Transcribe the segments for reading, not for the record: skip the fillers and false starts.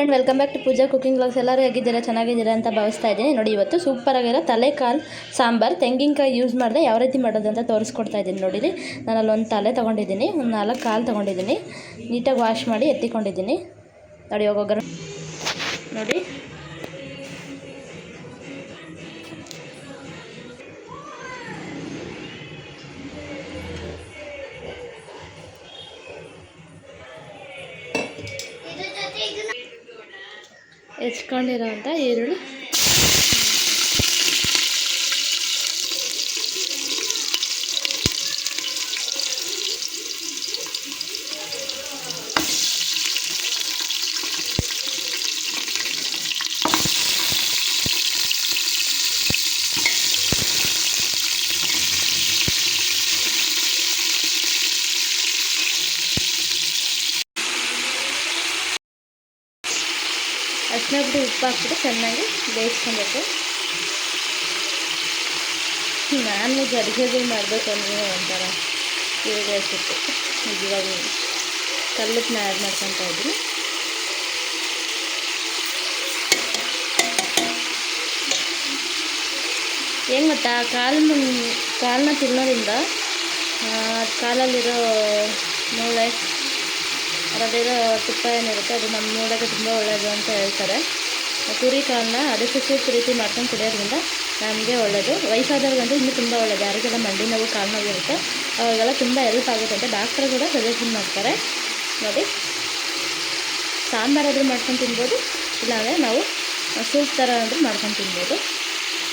Friend, welcome back to Pooja cooking vlogs. ಎಲ್ಲರೂ ಹೇಗಿದ್ದೀರಾ? ಚೆನ್ನಾಗಿದ್ದೀರಾ ಅಂತ ಭಾವಿಸ್ತಾ ಇದ್ದೀನಿ. ನೋಡಿ, ಇವತ್ತು ಸೂಪರ್ ಆಗಿರೋ ತಲೆಕಾಲು ಸಾಂಬಾರು ತೆಂಗಿನಕಾಯಿ ಯೂಸ್ ಮಾಡಿದೆ ಯಾವ ರೀತಿ ಮಾಡೋದು ಅಂತ ತೋರಿಸ್ಕೊಡ್ತಾ ಇದ್ದೀನಿ. ನೋಡಿರಿ, ನಾನು ಅಲ್ಲೊಂದು ತಲೆ ತೊಗೊಂಡಿದ್ದೀನಿ, ಒಂದು 4 ಕಾಲು ತೊಗೊಂಡಿದ್ದೀನಿ, ನೀಟಾಗಿ ವಾಶ್ ಮಾಡಿ ಎತ್ತಿಕೊಂಡಿದ್ದೀನಿ. ನೋಡಿ, ಹೋಗೋಗ್ರ ನೋಡಿ, ಹೆಚ್ಕೊಂಡಿರೋಂಥ ಈರುಳ್ಳಿ, ಅರಿಶಿನ ಪುಡಿ, ಉಪ್ಪು ಹಾಕ್ಬಿಟ್ಟು ಚೆನ್ನಾಗಿ ಬೇಯಿಸ್ಕೊಬೇಕು. ನಾನ್ ವೆಜ್ ಅಡುಗೆಗಳು ಮಾಡಬೇಕು ಅಂದರೆ ಒಂಥರ ಕ್ಯೂರಿಯಾಸಿಟಿ. ಇವಾಗ ಕಲ್ಲುಪ್ಪನ್ನ ಆ್ಯಡ್ ಮಾಡ್ಕೊತಾ ಇದ್ದೀನಿ. ಏನು ಗೊತ್ತಾ, ಕಾಲನ್ನ ತಿನ್ನೋದ್ರಿಂದ ಕಾಲಲ್ಲಿರೋ ಮೂಳೆ, ಅದರಲ್ಲಿರೋ ತುಪ್ಪ ಏನಿರುತ್ತೆ ಅದು ನಮ್ಮ ಮೂಳೆಗೆ ತುಂಬ ಒಳ್ಳೆಯದು ಅಂತ ಹೇಳ್ತಾರೆ. ಕುರಿ ಕಾಲನ್ನ ಅದಕ್ಕೆ ಸೂಪ್ ರೀತಿ ಮಾಡ್ಕೊಂಡು ಕುಡಿಯೋದ್ರಿಂದ ನಮಗೆ ಒಳ್ಳೆಯದು. ವಯಸ್ಸಾದವ್ರಿಗಂತೂ ಇನ್ನೂ ತುಂಬ ಒಳ್ಳೆಯದು. ಯಾರಿಗೆಲ್ಲ ಮಂಡಿ ನೋವು, ಕಾಲು ನೋವು ಇರುತ್ತೆ ಅವಾಗೆಲ್ಲ ತುಂಬ ಹೆಲ್ಪ್ ಆಗುತ್ತೆ ಅಂತ ಡಾಕ್ಟ್ರು ಕೂಡ ಸಜೆಷನ್ ಮಾಡ್ತಾರೆ. ನೋಡಿ, ಸಾಂಬಾರಾದರೂ ಮಾಡ್ಕೊಂಡು ತಿನ್ಬೋದು, ಇಲ್ಲಾಂದರೆ ನಾವು ಸೂಪ್ ಥರ ಆದರೂ ಮಾಡ್ಕೊಂಡು ತಿನ್ಬೋದು.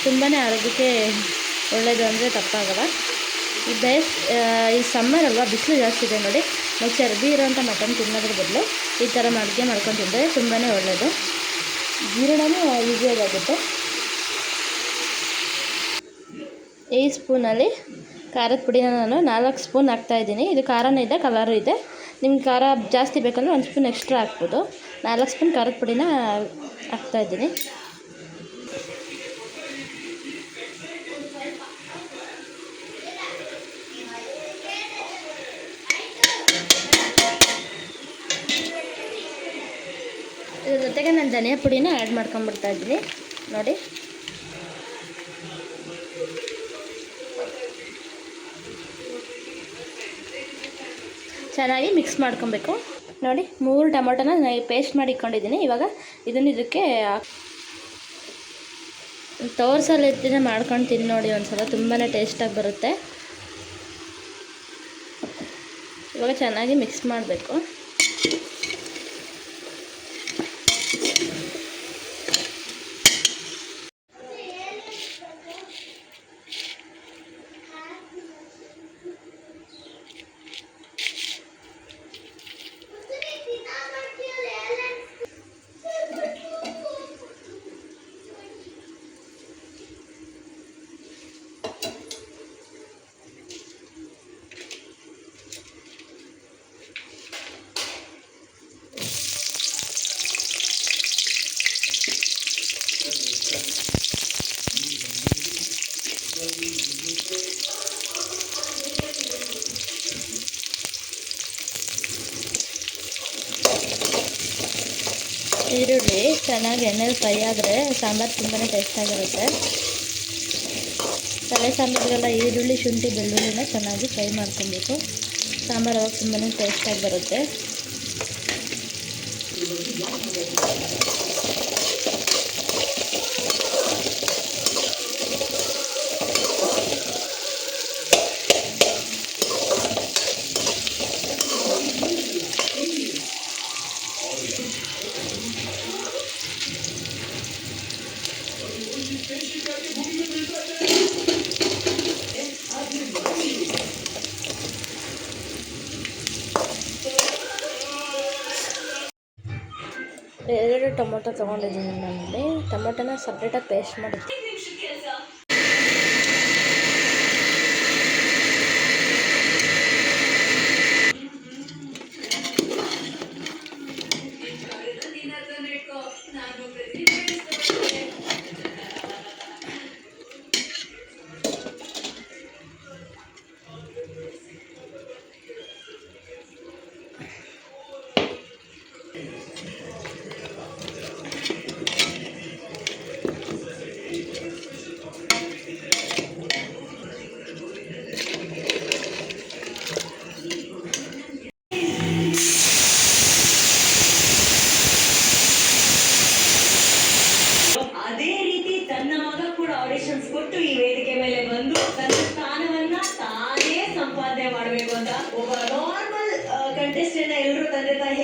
ತುಂಬಾ ಆರೋಗ್ಯಕ್ಕೆ ಒಳ್ಳೆಯದು ಅಂದರೆ ತಪ್ಪಾಗಲ್ಲ. ಈ ಸಮ್ಮರ್ ಅಲ್ವಾ, ಬಿಸಿಲು ಜಾಸ್ತಿ ಇದೆ. ನೋಡಿ, ನಾವು ಚರ್ಬಿ ಇರೋಂಥ ಮಟನ್ ತಿನ್ನೋದ್ರ ಬದಲು ಈ ಥರ ಅಡುಗೆ ಮಾಡ್ಕೊಂಡು ತಿಂದರೆ ತುಂಬಾ ಒಳ್ಳೆಯದು. ಜೀರ್ಣವೂ ಈಸಿಯಾಗುತ್ತೆ. ಈ ಸ್ಪೂನಲ್ಲಿ ಖಾರದ ಪುಡಿನ ನಾನು 4 ಸ್ಪೂನ್ ಹಾಕ್ತಾಯಿದ್ದೀನಿ. ಇದು ಖಾರನೂ ಇದೆ, ಕಲರು ಇದೆ. ನಿಮ್ಗೆ ಖಾರ ಜಾಸ್ತಿ ಬೇಕಂದರೆ 1 ಸ್ಪೂನ್ ಎಕ್ಸ್ಟ್ರಾ ಹಾಕ್ಬೋದು. 4 ಸ್ಪೂನ್ ಖಾರದ ಪುಡಿನ ಹಾಕ್ತಾಯಿದ್ದೀನಿ. ಇದ್ರ ಜೊತೆಗೆ ನಾನು ಧನಿಯಾ ಪುಡಿನ ಆ್ಯಡ್ ಮಾಡ್ಕೊಂಬಿಡ್ತಾ ಇದ್ದೀನಿ. ನೋಡಿ, ಚೆನ್ನಾಗಿ ಮಿಕ್ಸ್ ಮಾಡ್ಕೊಬೇಕು. ನೋಡಿ, 3 ಟೊಮೊಟೊನ ನಾನು ಪೇಸ್ಟ್ ಮಾಡಿ ಇಟ್ಕೊಂಡಿದ್ದೀನಿ. ಇವಾಗ ಇದಕ್ಕೆ ತೋರ್ಸಲ್ಲಿ ಎತ್ತಿನ ಮಾಡ್ಕೊಂಡು ತಿಂದು ನೋಡಿ ಒಂದ್ಸಲ, ತುಂಬಾ ಟೇಸ್ಟಾಗಿ ಬರುತ್ತೆ. ಇವಾಗ ಚೆನ್ನಾಗಿ ಮಿಕ್ಸ್ ಮಾಡಬೇಕು. ಈರುಳ್ಳಿ ಚೆನ್ನಾಗಿ ಎಣ್ಣೆಲಿ ಫ್ರೈ ಆದರೆ ಸಾಂಬಾರು ತುಂಬಾ ಟೇಸ್ಟಾಗಿರುತ್ತೆ. ತಲೆ ಸಾಂಬಾರಿಗೆಲ್ಲ ಈರುಳ್ಳಿ, ಶುಂಠಿ, ಬೆಳ್ಳುಳ್ಳಿನ ಚೆನ್ನಾಗಿ ಫ್ರೈ ಮಾಡ್ಕೊಬೇಕು. ಸಾಂಬಾರು ಅವಾಗ ತುಂಬಾ ಟೇಸ್ಟಾಗಿ ಬರುತ್ತೆ. ಎರಡು ಟೊಮೊಟೊ ತೊಗೊಂಡಿದ್ದೀನಿ. ನನ್ನಲ್ಲಿ ಟೊಮೊಟೊನ ಸಪ್ರೇಟಾಗಿ ಪೇಸ್ಟ್ ಮಾಡಿದ್ದೆ. ಕಂಟೆಸ್ಟೆಂಟ್ನ ಎಲ್ಲರೂ ತಂದೆ ತಾಯಿ